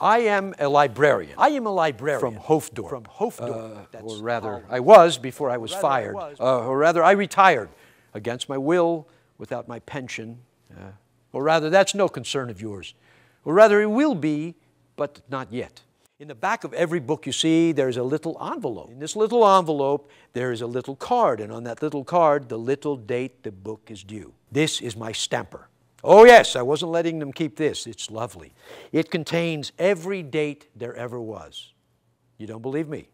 I am a librarian. I am a librarian. From Hofdorp. From Hofdorp. Or rather, I was before I was fired. Or rather, I retired against my will, without my pension. Or rather, that's no concern of yours. Or rather, it will be, but not yet. In the back of every book you see, there's a little envelope. In this little envelope, there is a little card, and on that little card, the little date the book is due. This is my stamper. Oh yes, I wasn't letting them keep this. It's lovely. It contains every date there ever was. You don't believe me?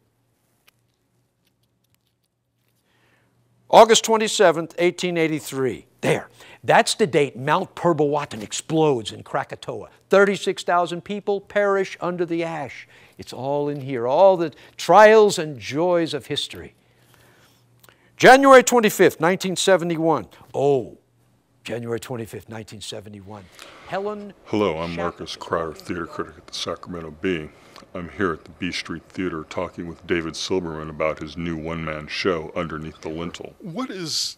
August 27th, 1883. There. That's the date Mount Perbowatin explodes in Krakatoa. 36,000 people perish under the ash. It's all in here, all the trials and joys of history. January 25th, 1971. Oh, January 25th, 1971. Hello, I'm Marcus Crowder, theater critic at the Sacramento Bee. I'm here at the B Street Theater talking with David Silberman about his new one-man show, Underneath the Lintel. What is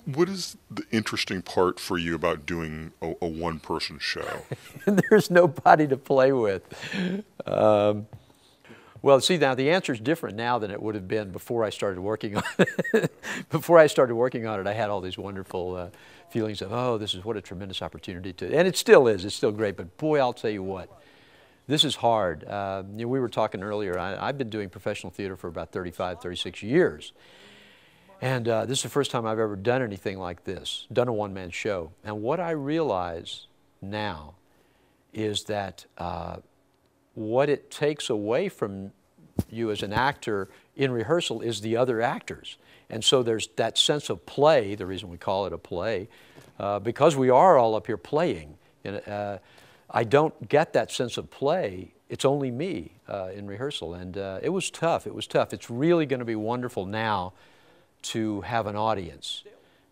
the interesting part for you about doing a one-person show? There's nobody to play with. Well, see, now the answer is different now than it would have been before I started working on it. Before I started working on it, I had all these wonderful feelings of, oh, this is what a tremendous opportunity to, and it still is. It's still great, but boy, I'll tell you what, this is hard. We were talking earlier, I've been doing professional theater for about 35, 36 years. And this is the first time I've ever done anything like this, done a one-man show. And what I realize now is that what it takes away from you as an actor in rehearsal is the other actors. And so there's that sense of play, the reason we call it a play, because we are all up here playing. And, I don't get that sense of play. It's only me in rehearsal. And it was tough. It was tough. It's really going to be wonderful now to have an audience,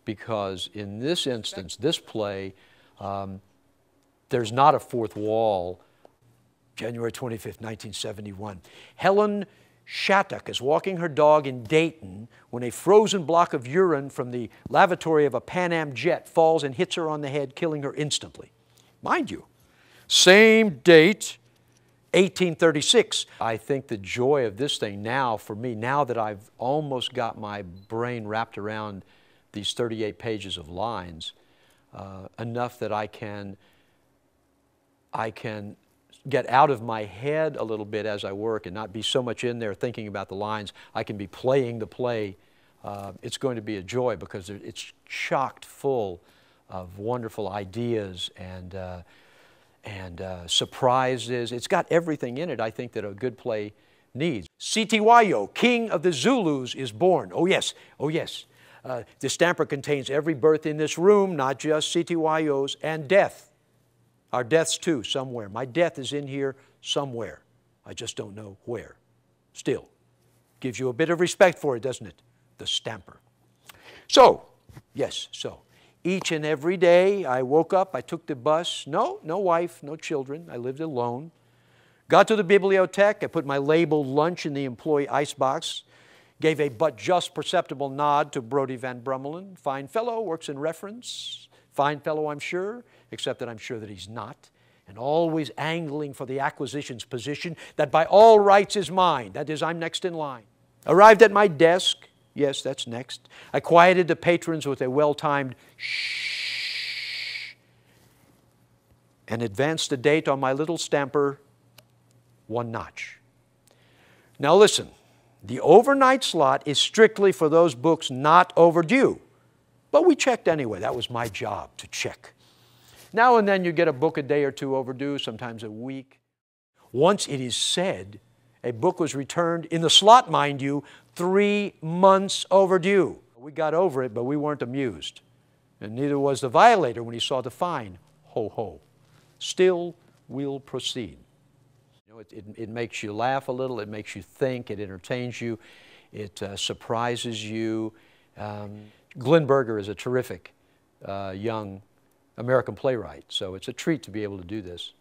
because in this instance, this play, there's not a fourth wall. January 25th, 1971. Helen Shattuck is walking her dog in Dayton when a frozen block of urine from the lavatory of a Pan Am jet falls and hits her on the head, killing her instantly. Mind you, same date, 1836. I think the joy of this thing now, for me, now that I've almost got my brain wrapped around these 38 pages of lines, enough that I can get out of my head a little bit as I work and not be so much in there thinking about the lines. I can be playing the play. It's going to be a joy because it's chocked full of wonderful ideas and surprises. It's got everything in it, I think, that a good play needs. Citywallo, King of the Zulus, is born. Oh yes, oh yes. The stamper contains every birth in this room, not just Citywallo's, and death. Our deaths too, somewhere. My death is in here somewhere. I just don't know where. Still, gives you a bit of respect for it, doesn't it? The stamper. So, yes, so. Each and every day I woke up, I took the bus. No wife, no children. I lived alone. Got to the bibliothèque. I put my labeled lunch in the employee icebox. Gave a but just perceptible nod to Brodie Van Brummelen. Fine fellow, works in reference. Fine fellow, I'm sure, except that I'm sure that he's not. And always angling for the acquisitions position that by all rights is mine. That is, I'm next in line. Arrived at my desk. Yes, that's next. I quieted the patrons with a well-timed shh and advanced the date on my little stamper one notch. Now listen, the overnight slot is strictly for those books not overdue. But we checked anyway. That was my job, to check. Now and then you get a book a day or two overdue, sometimes a week. Once it is said, a book was returned, in the slot, mind you, 3 months overdue. We got over it, but we weren't amused. And neither was the violator when he saw the fine. Ho, ho. Still, we'll proceed. You know, it makes you laugh a little. It makes you think. It entertains you. It surprises you. Glen Berger is a terrific young American playwright, so it's a treat to be able to do this.